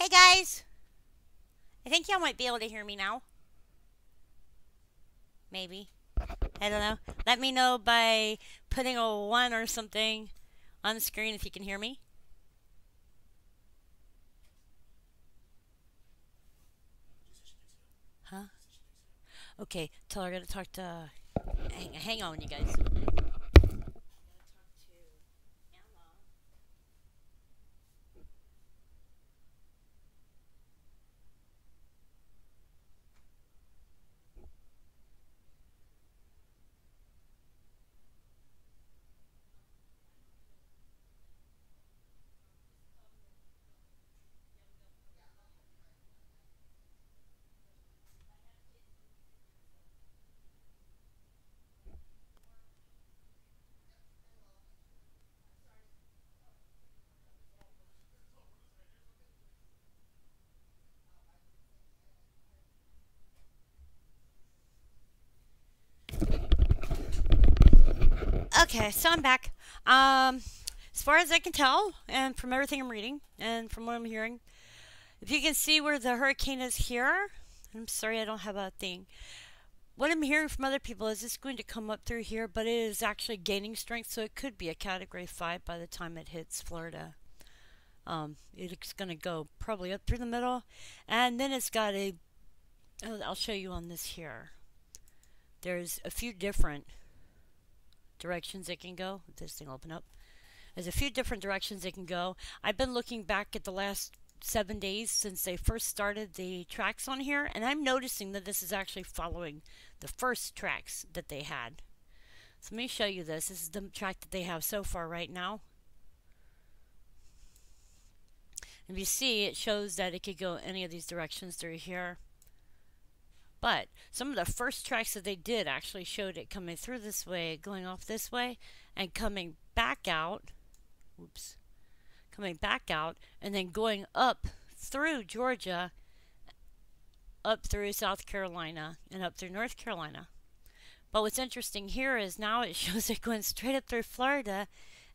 Hey guys, I think y'all might be able to hear me now. Maybe. I don't know. Let me know by putting a 1 or something on the screen if you can hear me. Huh? Okay, tell her I gotta talk to. Hang on, you guys. Okay, so I'm back. As far as I can tell, and from everything I'm reading, and from what I'm hearing, if you can see where the hurricane is here, I'm sorry I don't have a thing. What I'm hearing from other people is it's going to come up through here, but it is actually gaining strength, so it could be a Category 5 by the time it hits Florida. It's going to go probably up through the middle, and then it's got a. I'll show you on this here. There's a few different directions it can go. This thing will open up. There's a few different directions it can go. I've been looking back at the last 7 days since they first started the tracks on here, and I'm noticing that this is actually following the first tracks that they had. So let me show you this. This is the track that they have so far right now. If you see, it shows that it could go any of these directions through here. But some of the first tracks that they did actually showed it coming through this way, going off this way, and coming back out. Oops. Coming back out, and then going up through Georgia, up through South Carolina, and up through North Carolina. But what's interesting here is now it shows it going straight up through Florida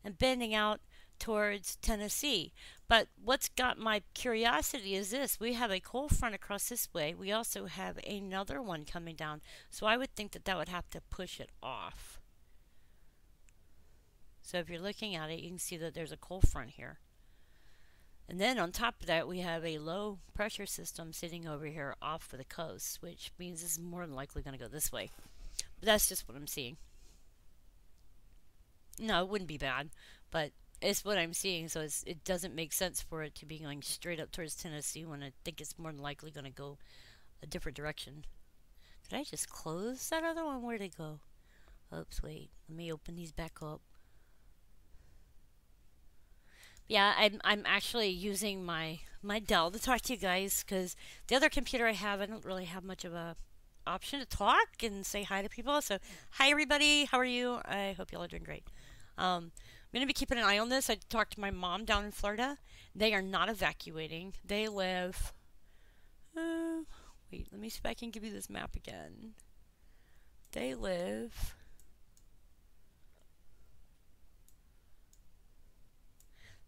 and bending out towards Tennessee. But what's got my curiosity is this. We have a cold front across this way. We also have another one coming down. So I would think that that would have to push it off. So if you're looking at it, you can see that there's a cold front here. And then on top of that, we have a low pressure system sitting over here off of the coast, which means this is more than likely going to go this way. But that's just what I'm seeing. No, it wouldn't be bad, but it's what I'm seeing, so it doesn't make sense for it to be going straight up towards Tennessee when I think it's more than likely going to go a different direction. Did I just close that other one? Where'd it go? Oops, wait. Let me open these back up. Yeah, I'm actually using my Dell to talk to you guys because the other computer I have, I don't really have much of a option to talk and say hi to people. So, hi everybody, how are you? I hope y'all are doing great. I'm going to be keeping an eye on this. I talked to my mom down in Florida. They are not evacuating. They live. Wait, let me see if I can give you this map again. They live.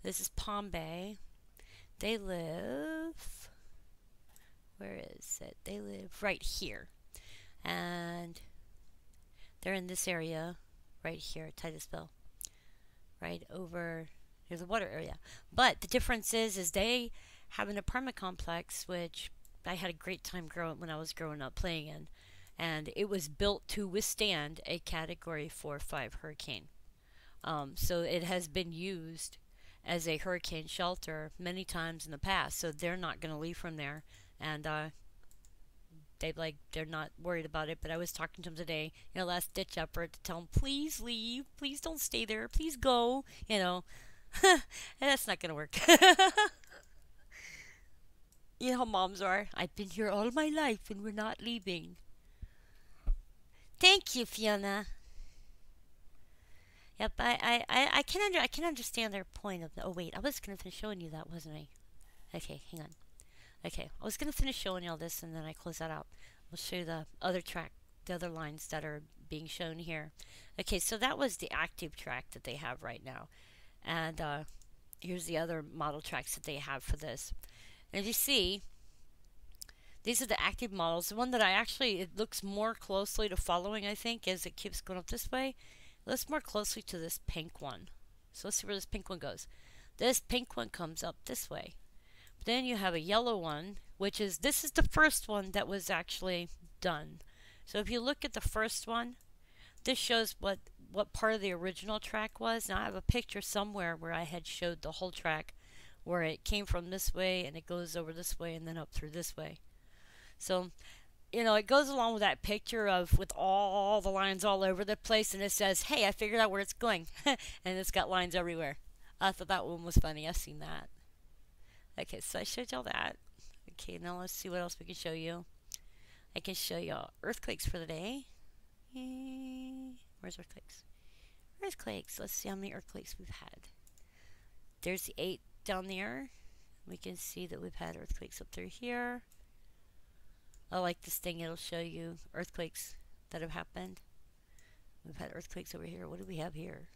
This is Palm Bay. They live. Where is it? They live right here. And they're in this area right here, Titusville. Right over near the water area. But the difference is they have an apartment complex, which I had a great time when I was growing up playing in. And it was built to withstand a Category 4 or 5 hurricane. So it has been used as a hurricane shelter many times in the past, so they're not going to leave from there, and they're not worried about it. But I was talking to them today, last ditch effort to tell them, please leave, please don't stay there, please go, and that's not going to work. You know how moms are. I've been here all my life and we're not leaving. Thank you, Fiona. Yep, I can understand their point of. Oh wait, I was gonna finish showing you that, wasn't I? Okay, hang on. Okay, I was gonna finish showing you all this and then I close that out. I'll show you the other track, the other lines that are being shown here. Okay, so that was the active track that they have right now, and here's the other model tracks that they have for this. And as you see, these are the active models. The one that it looks more closely to following, I think, as it keeps going up this way. It looks more closely to this pink one. So let's see where this pink one goes. This pink one comes up this way. But then you have a yellow one, which is, this is the first one that was actually done. So if you look at the first one, this shows what part of the original track was. Now I have a picture somewhere where I had showed the whole track, where it came from this way and it goes over this way and then up through this way. So, it goes along with that picture of with all the lines all over the place, and it says, hey, I figured out where it's going. And it's got lines everywhere. I thought that one was funny. I've seen that. Okay, so I showed y'all that. Okay, now let's see what else we can show you. I can show y'all earthquakes for the day. Where's earthquakes? Earthquakes. Let's see how many earthquakes we've had. There's the 8 down there. We can see that we've had earthquakes up through here. I like this thing. It'll show you earthquakes that have happened. We've had earthquakes over here. What do we have here?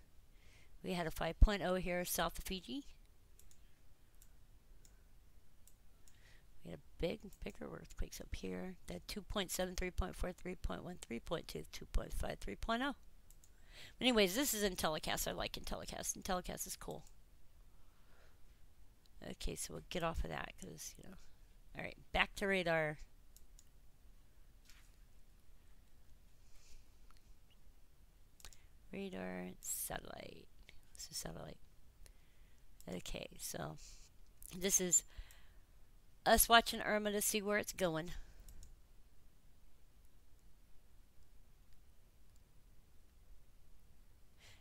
We had a 5.0 here south of Fiji. We had bigger earthquakes up here. That 2.7, 3.4, 3.1, 3.2, 2.5, 3.0. Anyways, this is in telecast. I like in telecast. And telecast is cool. Okay, so we'll get off of that because, Alright, back to radar. Radar, satellite. This is satellite. Okay, so this is us watching Irma to see where it's going.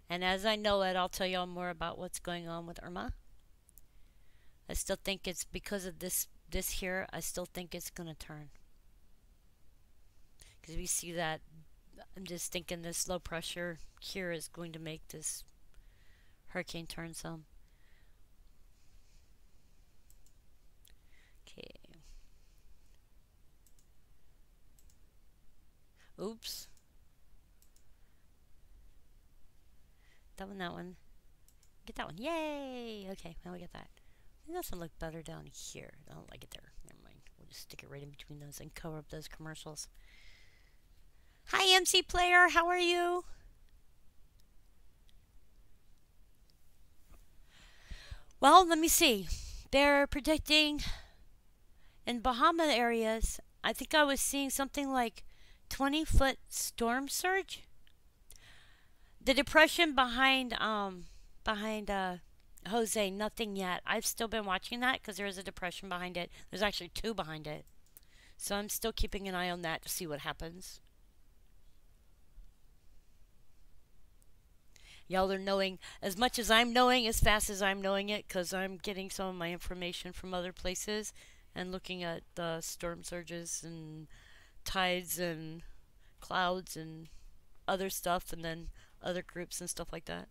And as I know it, I'll tell y'all more about what's going on with Irma. I still think it's because of this here, I still think it's going to turn. Because we see that, I'm just thinking this low pressure here is going to make this hurricane turn some. Okay. Oops. That one. Get that one. Yay! Okay, now we get that. It doesn't look better down here. I don't like it there. Never mind. We'll just stick it right in between those and cover up those commercials. Hi, MC Player. How are you? Well, let me see. They're predicting in Bahama areas, I think I was seeing something like 20-foot storm surge. The depression behind Jose, nothing yet. I've still been watching that because there's a depression behind it. There's actually 2 behind it. So I'm still keeping an eye on that to see what happens. Y'all are knowing as much as I'm knowing, as fast as I'm knowing it, because I'm getting some of my information from other places and looking at the storm surges and tides and clouds and other stuff, and then other groups and stuff like that.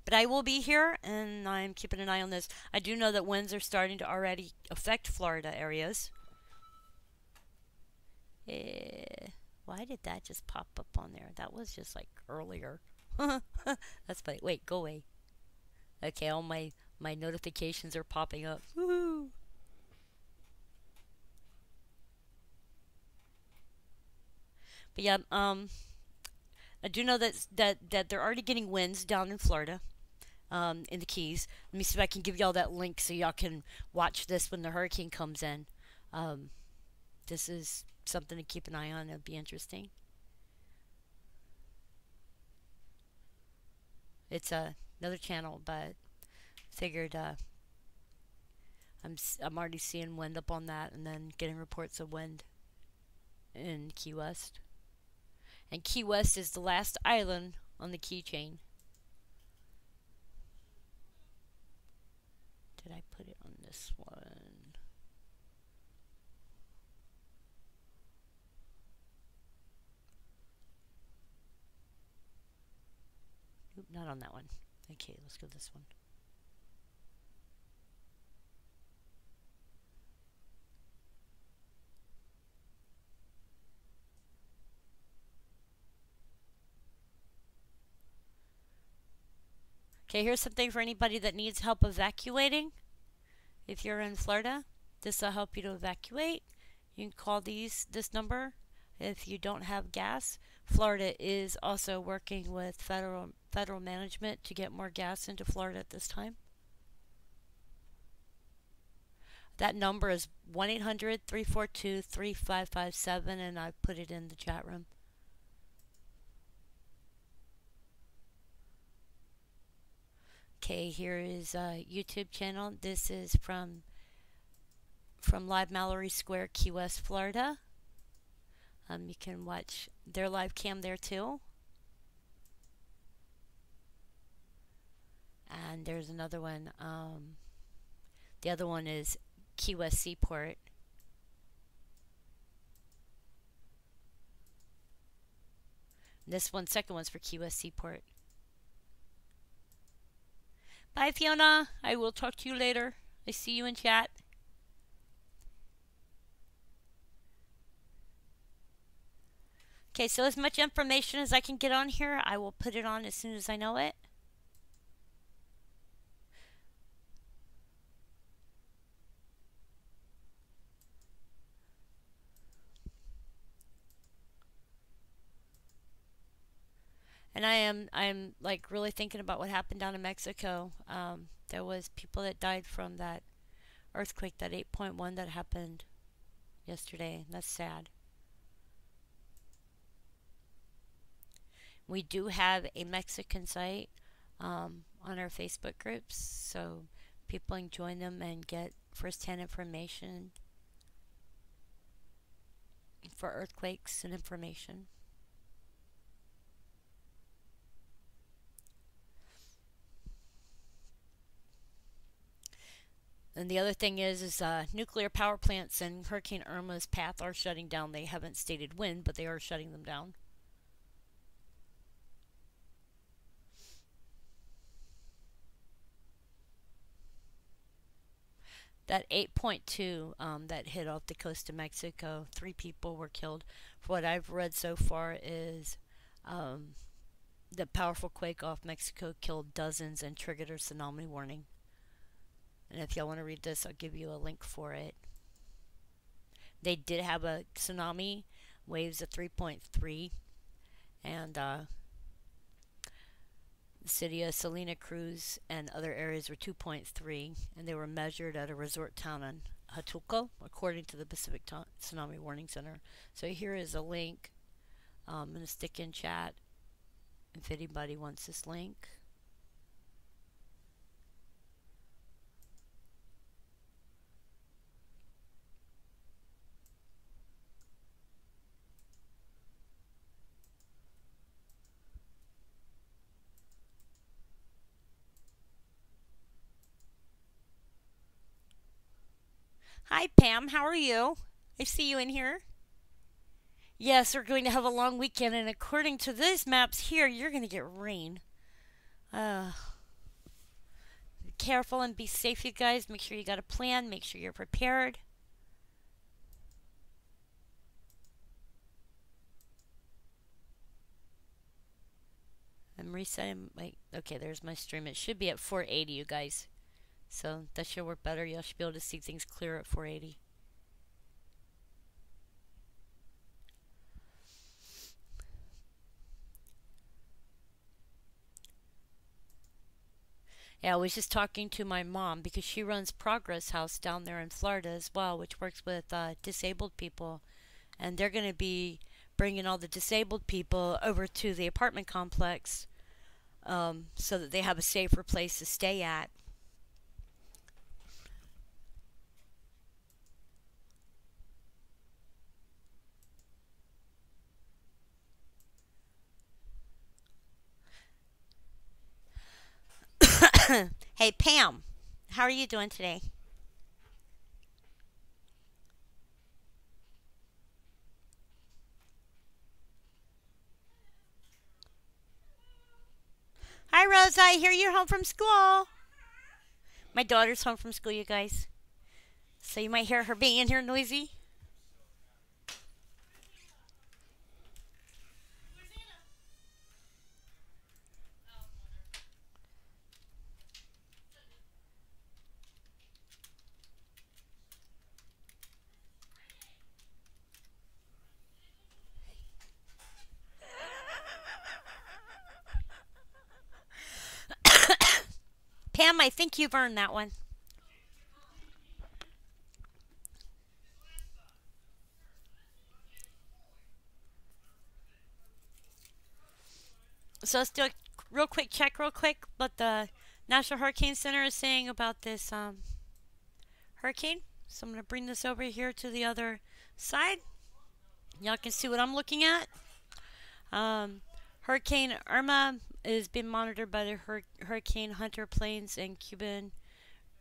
But I will be here, and I'm keeping an eye on this. I do know that winds are starting to already affect Florida areas. Why did that just pop up on there? That was just like earlier. That's funny. Wait, go away. Okay, all my notifications are popping up. Woohoo! But yeah, I do know that they're already getting winds down in Florida. In the Keys. Let me see if I can give y'all that link so y'all can watch this when the hurricane comes in. This is something to keep an eye on. It'll be interesting. It's another channel, but figured I'm already seeing wind up on that, and then getting reports of wind in Key West. And Key West is the last island on the key chain. Did I put it on this one? Nope, not on that one. Okay, let's go this one. Okay, here's something for anybody that needs help evacuating. If you're in Florida, this will help you to evacuate. You can call this number if you don't have gas. Florida is also working with federal management to get more gas into Florida at this time. That number is 1-800-342-3557, and I put it in the chat room. Okay, here is a YouTube channel. This is from Live Mallory Square, Key West, Florida. You can watch their live cam there too. And there's another one. The other one is Key West Seaport. This one, second one's for Key West Seaport. Bye, Fiona. I will talk to you later. I see you in chat. Okay, so as much information as I can get on here, I will put it on as soon as I know it. And I'm like really thinking about what happened down in Mexico. There was people that died from that earthquake, that 8.1 that happened yesterday. That's sad. We do have a Mexican site on our Facebook groups, so people can join them and get first-hand information for earthquakes and information. And the other thing is nuclear power plants and Hurricane Irma's path are shutting down. They haven't stated when, but they are shutting them down. That 8.2 that hit off the coast of Mexico, 3 people were killed. For what I've read so far is the powerful quake off Mexico killed dozens and triggered a tsunami warning. And if y'all want to read this, I'll give you a link for it. They did have a tsunami, waves of 3.3, and the city of Salina Cruz and other areas were 2.3, and they were measured at a resort town in Huatulco, according to the Pacific Tsunami Warning Center. So here is a link. I'm going to stick in chat if anybody wants this link. Hi, Pam. How are you? I see you in here. Yes, we're going to have a long weekend, and according to these maps here, you're going to get rain. Be careful and be safe, you guys. Make sure you got a plan. Make sure you're prepared. I'm resetting. Wait, okay, there's my stream. It should be at 480, you guys. So that should work better. You should be able to see things clear at 480. Yeah, I was just talking to my mom because she runs Progress House down there in Florida as well, which works with disabled people. And they're going to be bringing all the disabled people over to the apartment complex so that they have a safer place to stay at. Hey, Pam, how are you doing today? Hi, Rosa. I hear you're home from school. My daughter's home from school, you guys. So you might hear her being in here noisy. Irma, I think you've earned that one. So let's do a real quick check, real quick, what the National Hurricane Center is saying about this hurricane. So I'm going to bring this over here to the other side. Y'all can see what I'm looking at. Hurricane Irma is being monitored by the Hurricane Hunter planes and Cuban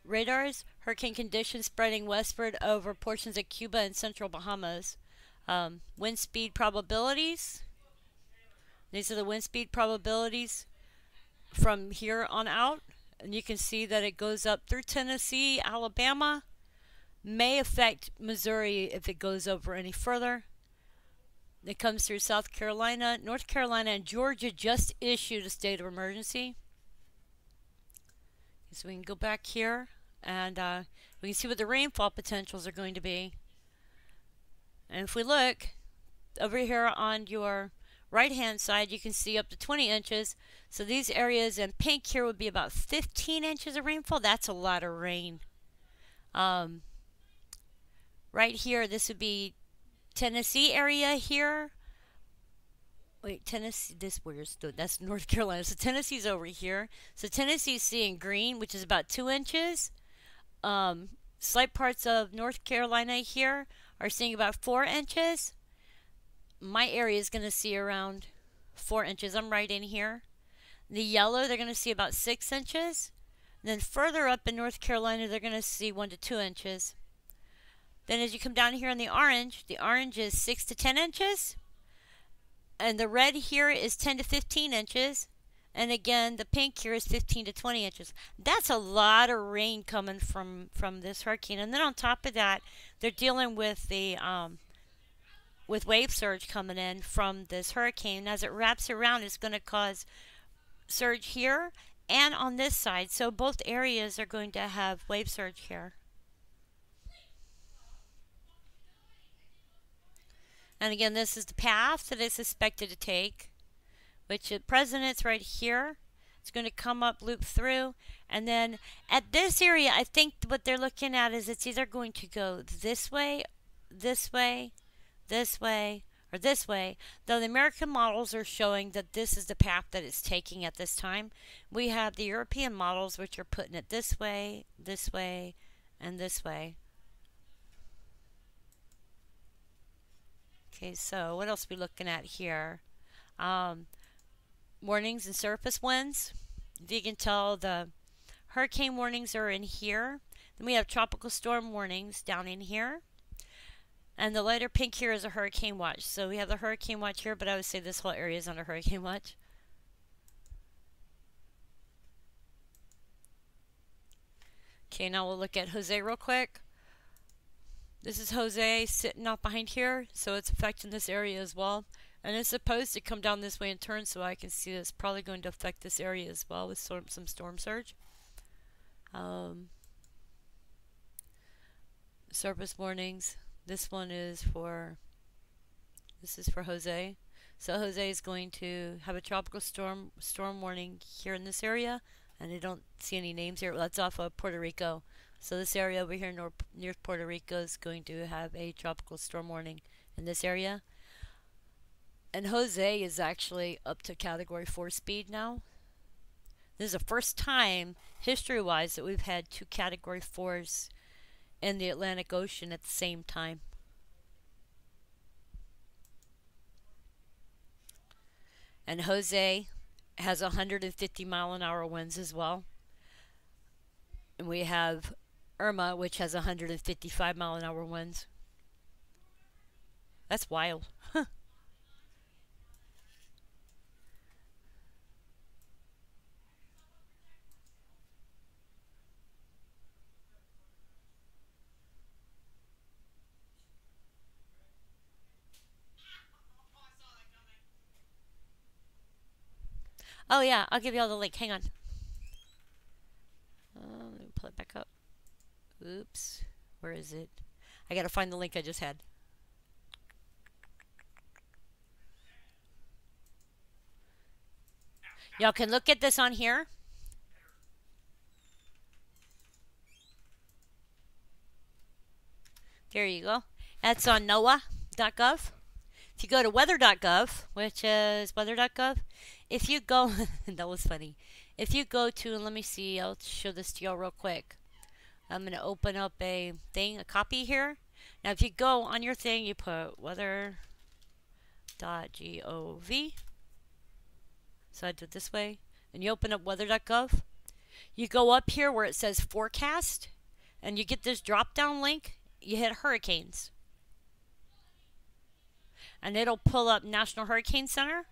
radars. Hurricane conditions spreading westward over portions of Cuba and central Bahamas. Wind speed probabilities. These are the wind speed probabilities from here on out. And you can see that it goes up through Tennessee, Alabama. May affect Missouri if it goes over any further. It comes through South Carolina. North Carolina and Georgia just issued a state of emergency. So we can go back here and we can see what the rainfall potentials are going to be. And if we look over here on your right hand side, you can see up to 20 inches. So these areas in pink here would be about 15 inches of rainfall. That's a lot of rain. Right here, this would be Tennessee area here. Wait, Tennessee, that's North Carolina. So Tennessee's over here. So Tennessee's seeing green, which is about 2 inches. Slight parts of North Carolina here are seeing about 4 inches. My area is going to see around 4 inches. I'm right in here. The yellow, they're going to see about 6 inches. Then further up in North Carolina, they're going to see 1 to 2 inches. Then as you come down here in the orange is 6 to 10 inches. And the red here is 10 to 15 inches. And again, the pink here is 15 to 20 inches. That's a lot of rain coming from this hurricane. And then on top of that, they're dealing with the with wave surge coming in from this hurricane. As it wraps around, it's going to cause surge here and on this side. So both areas are going to have wave surge here. And again, this is the path that it's expected to take, which at present it's right here. It's going to come up, loop through, and then at this area, I think what they're looking at is it's either going to go this way, this way, this way, or this way. Though the American models are showing that this is the path that it's taking at this time. We have the European models which are putting it this way, and this way. Okay, so what else are we looking at here? Warnings and surface winds. If you can tell, the hurricane warnings are in here. Then we have tropical storm warnings down in here. And the lighter pink here is a hurricane watch. So we have the hurricane watch here, but I would say this whole area is under hurricane watch. Okay, now we'll look at Jose real quick. This is Jose sitting out behind here, so it's affecting this area as well. And it's supposed to come down this way and turn, so I can see it's probably going to affect this area as well with some storm surge. Surface warnings. This is for Jose. So Jose is going to have a tropical storm warning here in this area, and I don't see any names here. Well, that's off of Puerto Rico. So this area over here near Puerto Rico is going to have a tropical storm warning in this area. And Jose is actually up to Category 4 speed now. This is the first time, history-wise, that we've had 2 Category 4s in the Atlantic Ocean at the same time. And Jose has 150-mile-an-hour winds as well. And we have Irma, which has 155-mile-an-hour winds. That's wild. Oh yeah, I'll give you all the link. Hang on. Let me pull it back up. Oops. Where is it? I gotta find the link I just had. Y'all can look at this on here. There you go. That's on NOAA.gov. If you go to weather.gov, which is weather.gov, if you go, that was funny. If you go to, let me see, I'll show this to y'all real quick. I'm going to open up a thing, a copy here. Now, if you go on your thing, you put weather.gov. So I do it this way. And you open up weather.gov. You go up here where it says forecast, and you get this drop down link. You hit hurricanes. And it'll pull up National Hurricane Center.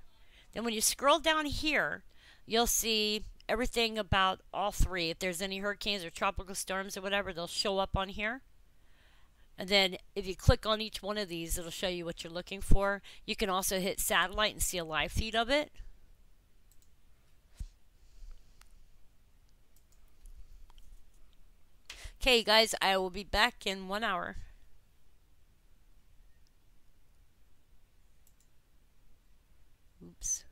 Then when you scroll down here, you'll see everything about all three. If there's any hurricanes or tropical storms or whatever, they'll show up on here. And then if you click on each one of these, it'll show you what you're looking for. You can also hit satellite and see a live feed of it. Okay, guys, I will be back in 1 hour. Oops.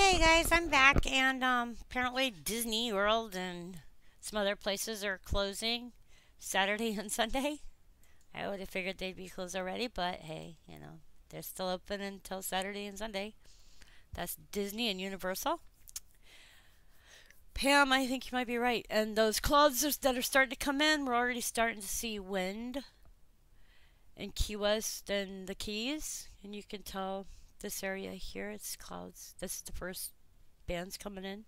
Hey guys, I'm back, and apparently Disney World and some other places are closing Saturday and Sunday. I would have figured they'd be closed already, but hey, they're still open until Saturday and Sunday. That's Disney and Universal. Pam, I think you might be right. And those clouds that are starting to come in, we're already starting to see wind in Key West and the Keys, and you can tell this area here, it's clouds. This is the first bands coming in.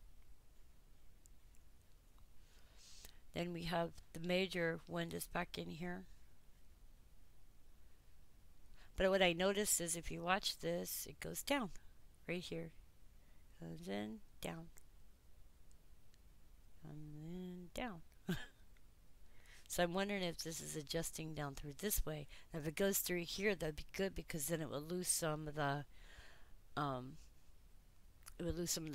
Then we have the major wind is back in here. But what I notice is if you watch this, it goes down right here. Goes in, down. And then down. So I'm wondering if this is adjusting down through this way. If it goes through here, that'd be good because then it will lose some of the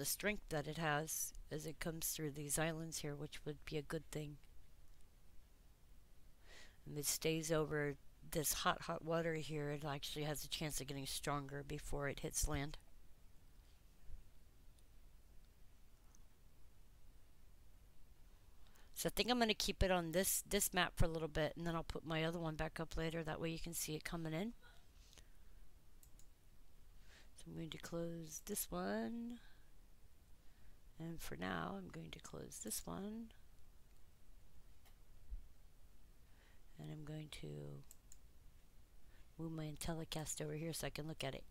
strength that it has as it comes through these islands here, which would be a good thing. And it stays over this hot water here. It actually has a chance of getting stronger before it hits land. So I think I'm going to keep it on this map for a little bit, and then I'll put my other one back up later. That way you can see it coming in. So I'm going to close this one. And for now, I'm going to close this one. And I'm going to move my telecast over here so I can look at it.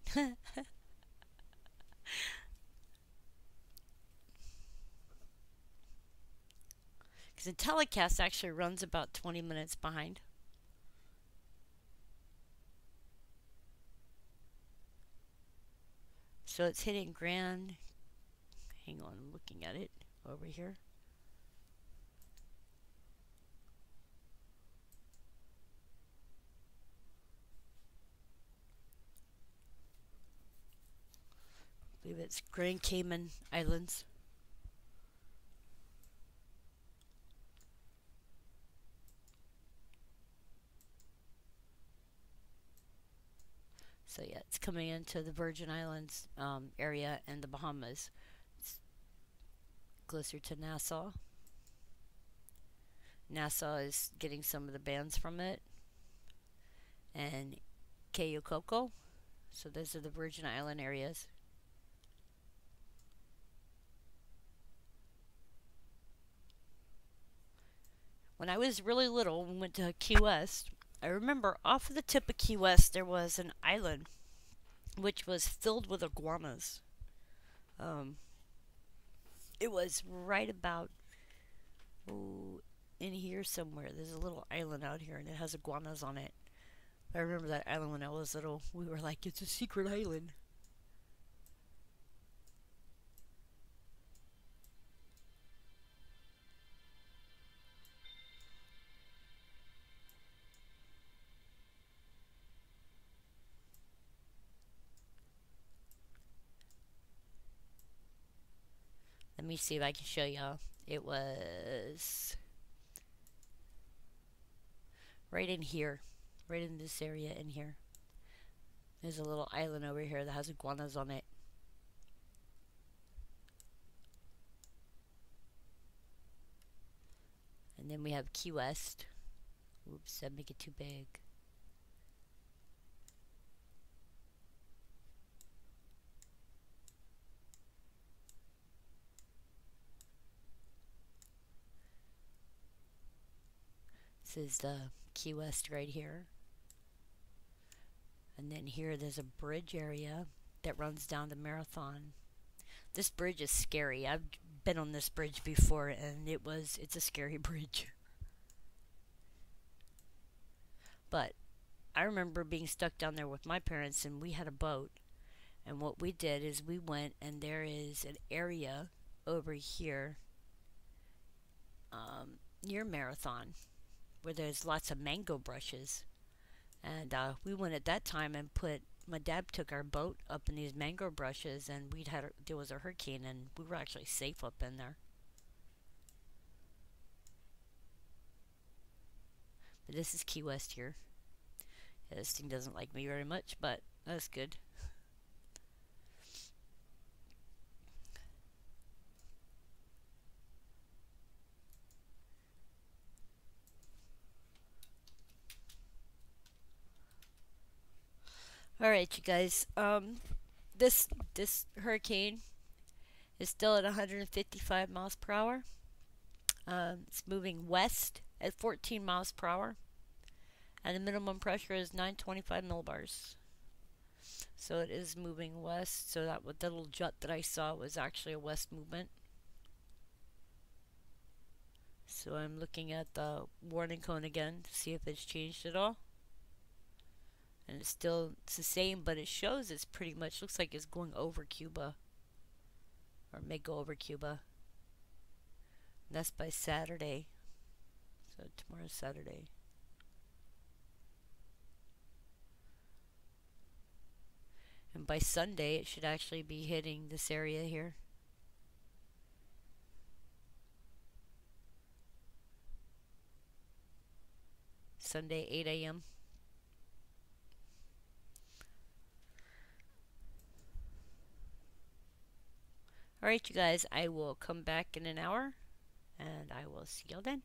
Because the telecast actually runs about 20 minutes behind. So it's hitting Grand. Hang on, I'm looking at it over here. I believe it's Grand Cayman Islands. So yeah, it's coming into the Virgin Islands area and the Bahamas. It's closer to Nassau. Nassau is getting some of the bands from it. And Cayo Coco. So those are the Virgin Island areas. When I was really little, we went to Key West. I remember off of the tip of Key West there was an island which was filled with iguanas. It was right about in here somewhere. There's a little island out here and it has iguanas on it. I remember that island when I was little. We were like, it's a secret island. Let me see if I can show y'all. It was right in here. Right in this area in here. There's a little island over here that has iguanas on it. And then we have Key West. Oops, I make it too big. This is the Key West right here. And then here there's a bridge area that runs down the Marathon. This bridge is scary. I've been on this bridge before and it's a scary bridge. But I remember being stuck down there with my parents and we had a boat. And what we did is we went and there is an area over here near Marathon where there's lots of mango brushes. And we went at that time and my dad took our boat up in these mango brushes and there was a hurricane and we were actually safe up in there. But this is Key West here. Yeah, this thing doesn't like me very much, but that's good. All right, you guys. This hurricane is still at 155 miles per hour. It's moving west at 14 miles per hour, and the minimum pressure is 925 millibars. So it is moving west. So that the little jet that I saw was actually a west movement. So I'm looking at the warning cone again to see if it's changed at all. And it's the same, but it shows it's pretty much looks like it's going over Cuba, or may go over Cuba. And that's by Saturday. So tomorrow's Saturday. And by Sunday, it should actually be hitting this area here. Sunday, 8 a.m. Alright, you guys, I will come back in an hour, and I will see y'all then.